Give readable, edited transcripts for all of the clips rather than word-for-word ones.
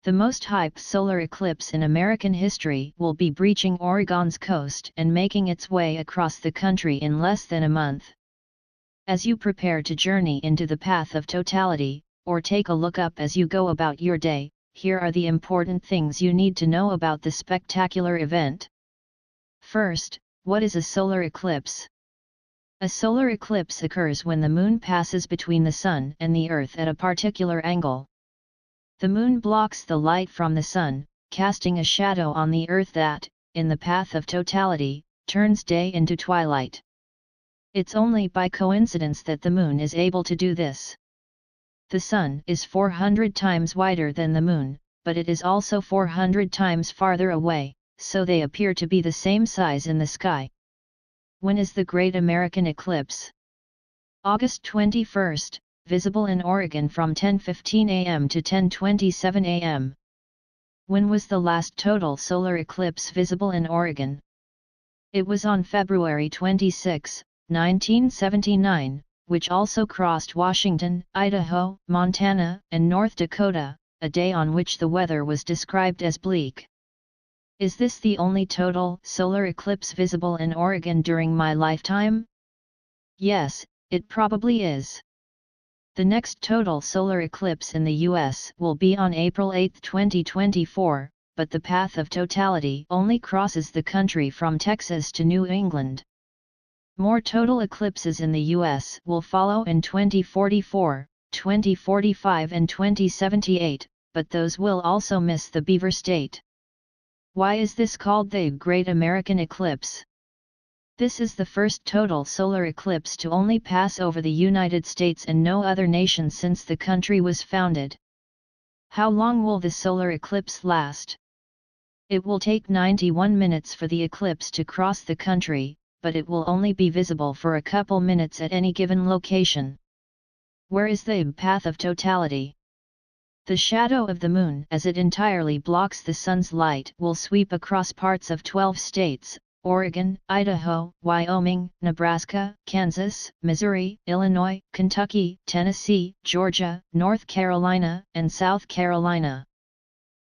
The most hyped solar eclipse in American history will be breaching Oregon's coast and making its way across the country in less than a month. As you prepare to journey into the path of totality, or take a look up as you go about your day, here are the important things you need to know about the spectacular event. First, what is a solar eclipse? A solar eclipse occurs when the moon passes between the sun and the earth at a particular angle. The moon blocks the light from the sun, casting a shadow on the earth that, in the path of totality, turns day into twilight. It's only by coincidence that the moon is able to do this. The sun is 400 times wider than the moon, but it is also 400 times farther away, so they appear to be the same size in the sky. When is the Great American Eclipse? August 21st. Visible in Oregon from 10:15 a.m. to 10:27 a.m. When was the last total solar eclipse visible in Oregon? It was on February 26, 1979, which also crossed Washington, Idaho, Montana, and North Dakota, a day on which the weather was described as bleak. Is this the only total solar eclipse visible in Oregon during my lifetime? Yes, it probably is. The next total solar eclipse in the U.S. will be on April 8, 2024, but the path of totality only crosses the country from Texas to New England. More total eclipses in the U.S. will follow in 2044, 2045 and 2078, but those will also miss the Beaver State. Why is this called the Great American Eclipse? This is the first total solar eclipse to only pass over the United States and no other nation since the country was founded. How long will the solar eclipse last? It will take 91 minutes for the eclipse to cross the country, but it will only be visible for a couple minutes at any given location. Where is the path of totality? The shadow of the moon as it entirely blocks the sun's light will sweep across parts of 12 states, Oregon, Idaho, Wyoming, Nebraska, Kansas, Missouri, Illinois, Kentucky, Tennessee, Georgia, North Carolina, and South Carolina.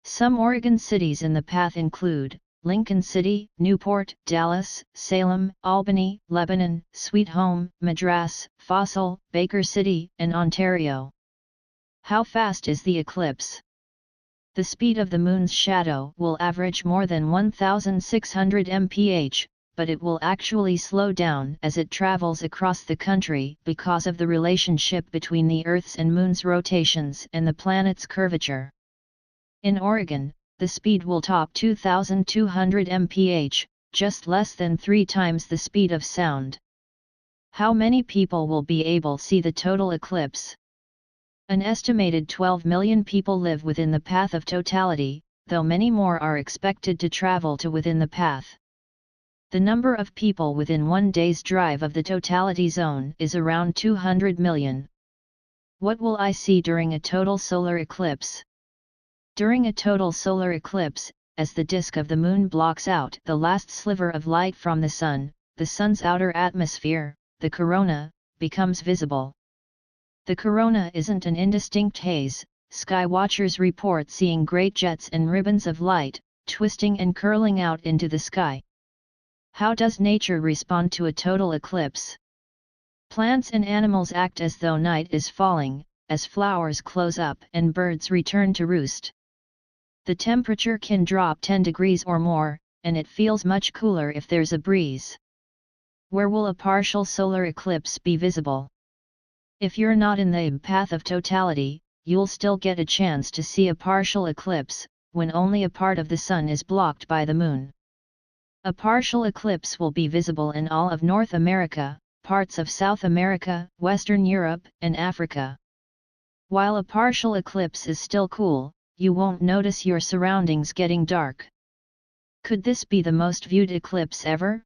Some Oregon cities in the path include Lincoln City, Newport, Dallas, Salem, Albany, Lebanon, Sweet Home, Madras, Fossil, Baker City, and Ontario. How fast is the eclipse? The speed of the moon's shadow will average more than 1,600 mph, but it will actually slow down as it travels across the country because of the relationship between the Earth's and Moon's rotations and the planet's curvature. In Oregon, the speed will top 2,200 mph, just less than 3 times the speed of sound. How many people will be able to see the total eclipse? An estimated 12 million people live within the path of totality, though many more are expected to travel to within the path. The number of people within 1 day's drive of the totality zone is around 200 million. What will I see during a total solar eclipse? During a total solar eclipse, as the disk of the moon blocks out the last sliver of light from the sun's outer atmosphere, the corona, becomes visible. The corona isn't an indistinct haze. Sky watchers report seeing great jets and ribbons of light, twisting and curling out into the sky. How does nature respond to a total eclipse? Plants and animals act as though night is falling, as flowers close up and birds return to roost. The temperature can drop 10 degrees or more, and it feels much cooler if there's a breeze. Where will a partial solar eclipse be visible? If you're not in the path of totality, you'll still get a chance to see a partial eclipse, when only a part of the sun is blocked by the moon. A partial eclipse will be visible in all of North America, parts of South America, Western Europe, and Africa. While a partial eclipse is still cool, you won't notice your surroundings getting dark. Could this be the most viewed eclipse ever?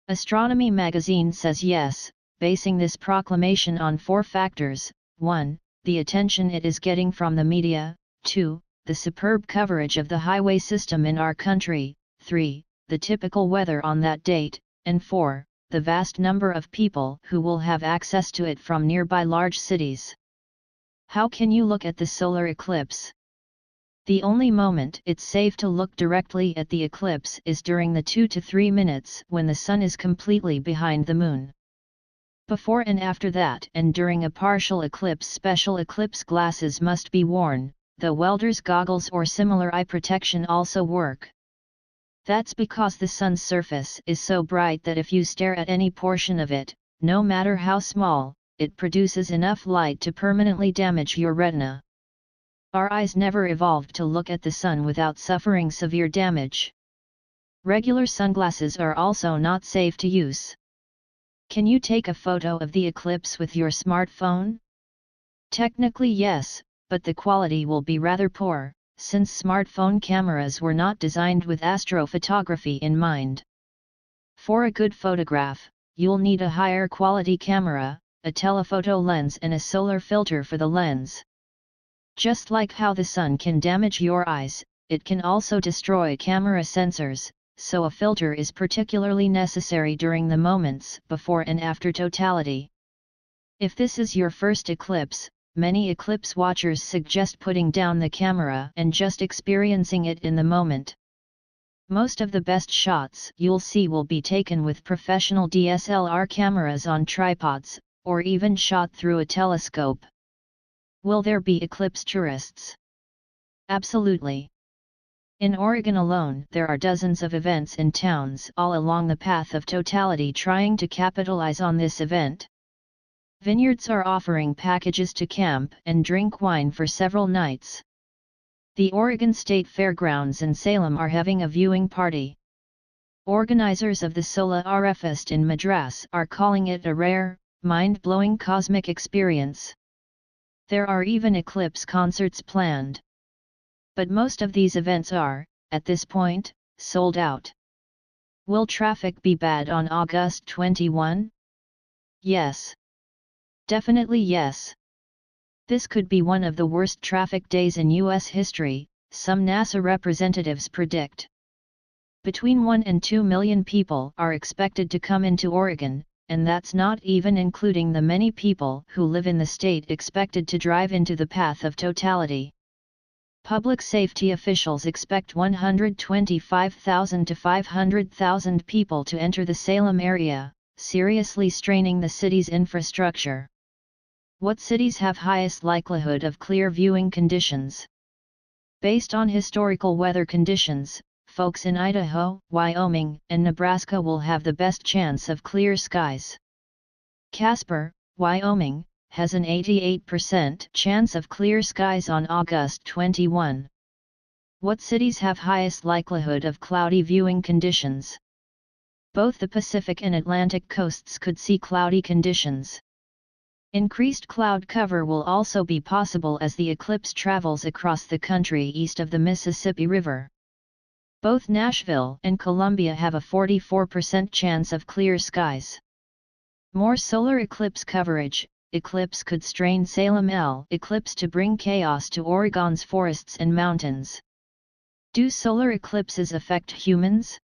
Astronomy magazine says yes, basing this proclamation on 4 factors: 1. The attention it is getting from the media, 2. The superb coverage of the highway system in our country, 3. The typical weather on that date, and 4. The vast number of people who will have access to it from nearby large cities. How can you look at the solar eclipse? The only moment it's safe to look directly at the eclipse is during the 2 to 3 minutes when the sun is completely behind the moon. Before and after that and during a partial eclipse, special eclipse glasses must be worn, though welder's goggles or similar eye protection also work. That's because the sun's surface is so bright that if you stare at any portion of it, no matter how small, it produces enough light to permanently damage your retina. Our eyes never evolved to look at the sun without suffering severe damage. Regular sunglasses are also not safe to use. Can you take a photo of the eclipse with your smartphone? Technically yes, but the quality will be rather poor, since smartphone cameras were not designed with astrophotography in mind. For a good photograph, you'll need a higher quality camera, a telephoto lens and a solar filter for the lens. Just like how the sun can damage your eyes, it can also destroy camera sensors, so a filter is particularly necessary during the moments before and after totality. If this is your first eclipse, many eclipse watchers suggest putting down the camera and just experiencing it in the moment. Most of the best shots you'll see will be taken with professional DSLR cameras on tripods, or even shot through a telescope. Will there be eclipse tourists? Absolutely. In Oregon alone, there are dozens of events in towns all along the path of totality trying to capitalize on this event. Vineyards are offering packages to camp and drink wine for several nights. The Oregon State Fairgrounds in Salem are having a viewing party. Organizers of the Solar Eclipse in Madras are calling it a rare, mind-blowing cosmic experience. There are even eclipse concerts planned. But most of these events are, at this point, sold out. Will traffic be bad on August 21? Yes. Definitely yes. This could be one of the worst traffic days in U.S. history, some NASA representatives predict. Between 1 and 2 million people are expected to come into Oregon, and that's not even including the many people who live in the state expected to drive into the path of totality. Public safety officials expect 125,000 to 500,000 people to enter the Salem area, seriously straining the city's infrastructure. What cities have highest likelihood of clear viewing conditions? Based on historical weather conditions, folks in Idaho, Wyoming, and Nebraska will have the best chance of clear skies. Casper, Wyoming, has an 88% chance of clear skies on August 21. What cities have highest likelihood of cloudy viewing conditions? Both the Pacific and Atlantic coasts could see cloudy conditions. Increased cloud cover will also be possible as the eclipse travels across the country east of the Mississippi River. Both Nashville and Columbia have a 44% chance of clear skies. More solar eclipse coverage. Eclipse could strain Salem eclipse to bring chaos to Oregon's forests and mountains. Do solar eclipses affect humans?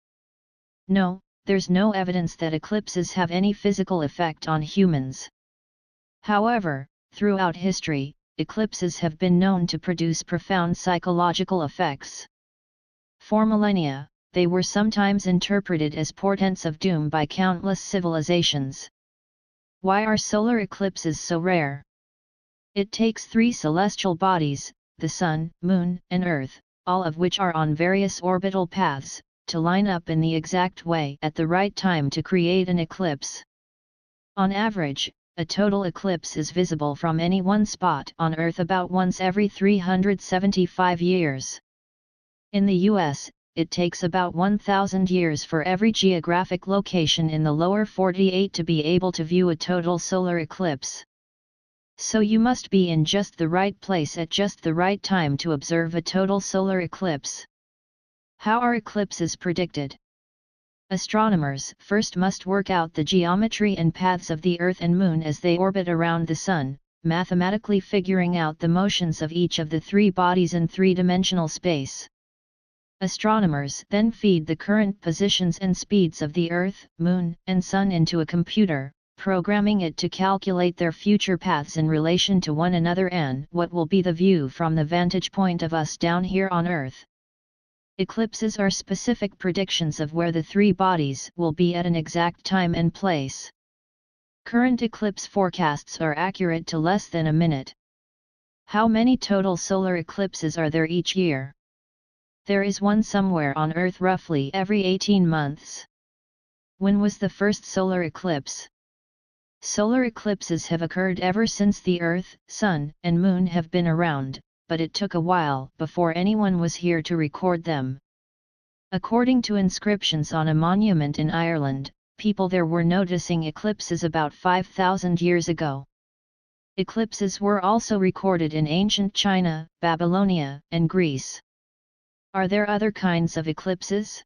No, there's no evidence that eclipses have any physical effect on humans. However, throughout history, eclipses have been known to produce profound psychological effects. For millennia, they were sometimes interpreted as portents of doom by countless civilizations. Why are solar eclipses so rare? It takes 3 celestial bodies, the Sun, Moon, and Earth, all of which are on various orbital paths, to line up in the exact way at the right time to create an eclipse. On average, a total eclipse is visible from any one spot on Earth about once every 375 years. In the US, it takes about 1,000 years for every geographic location in the lower 48 to be able to view a total solar eclipse. So you must be in just the right place at just the right time to observe a total solar eclipse. How are eclipses predicted? Astronomers first must work out the geometry and paths of the Earth and Moon as they orbit around the Sun, mathematically figuring out the motions of each of the 3 bodies in 3-dimensional space. Astronomers then feed the current positions and speeds of the Earth, Moon, and Sun into a computer, programming it to calculate their future paths in relation to one another and what will be the view from the vantage point of us down here on Earth. Eclipses are specific predictions of where the three bodies will be at an exact time and place. Current eclipse forecasts are accurate to less than a minute. How many total solar eclipses are there each year? There is one somewhere on Earth roughly every 18 months. When was the first solar eclipse? Solar eclipses have occurred ever since the Earth, Sun, and Moon have been around, but it took a while before anyone was here to record them. According to inscriptions on a monument in Ireland, people there were noticing eclipses about 5,000 years ago. Eclipses were also recorded in ancient China, Babylonia, and Greece. Are there other kinds of eclipses?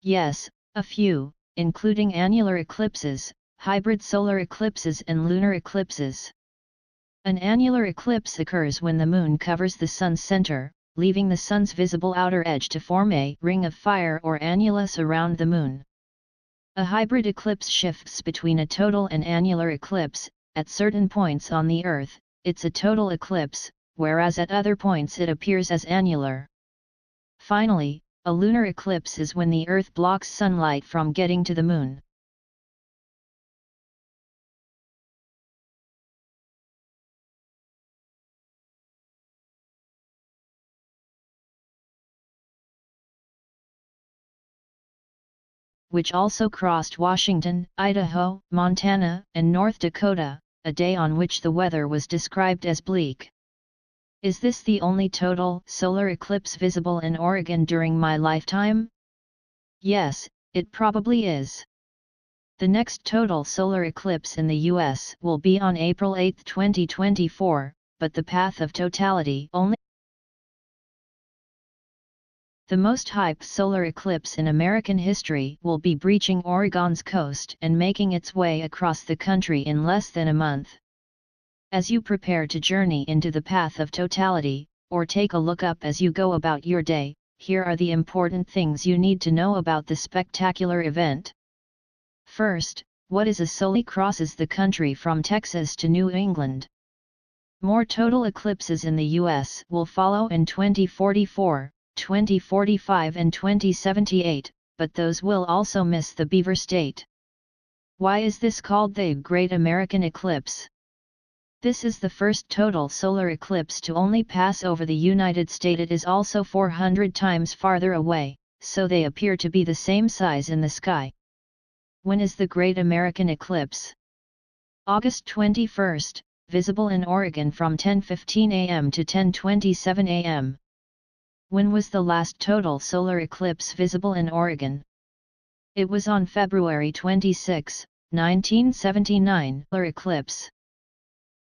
Yes, a few, including annular eclipses, hybrid solar eclipses and lunar eclipses. An annular eclipse occurs when the moon covers the sun's center, leaving the sun's visible outer edge to form a ring of fire or annulus around the moon. A hybrid eclipse shifts between a total and annular eclipse. At certain points on the Earth, it's a total eclipse, whereas at other points it appears as annular. Finally, a lunar eclipse is when the Earth blocks sunlight from getting to the moon. Which also crossed Washington, Idaho, Montana, and North Dakota, a day on which the weather was described as bleak. Is this the only total solar eclipse visible in Oregon during my lifetime? Yes, it probably is. The next total solar eclipse in the US will be on April 8, 2024, but the path of totality only. The most hyped solar eclipse in American history will be breaching Oregon's coast and making its way across the country in less than a month. As you prepare to journey into the path of totality, or take a look up as you go about your day, here are the important things you need to know about the spectacular event. First, what is a solar eclipse? Crosses the country from Texas to New England. More total eclipses in the US will follow in 2044. 2045 and 2078, but those will also miss the Beaver State. Why is this called the Great American Eclipse? This is the first total solar eclipse to only pass over the United States. It is also 400 times farther away, so they appear to be the same size in the sky. When is the Great American Eclipse? August 21, visible in Oregon from 10:15 a.m. to 10:27 a.m. When was the last total solar eclipse visible in Oregon? It was on February 26, 1979. Solar eclipse.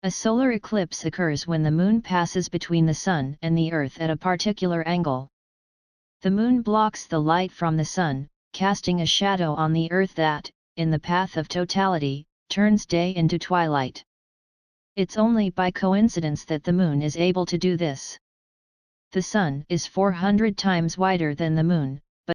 A solar eclipse occurs when the moon passes between the sun and the earth at a particular angle. The moon blocks the light from the sun, casting a shadow on the earth that, in the path of totality, turns day into twilight. It's only by coincidence that the moon is able to do this. The sun is 400 times wider than the moon,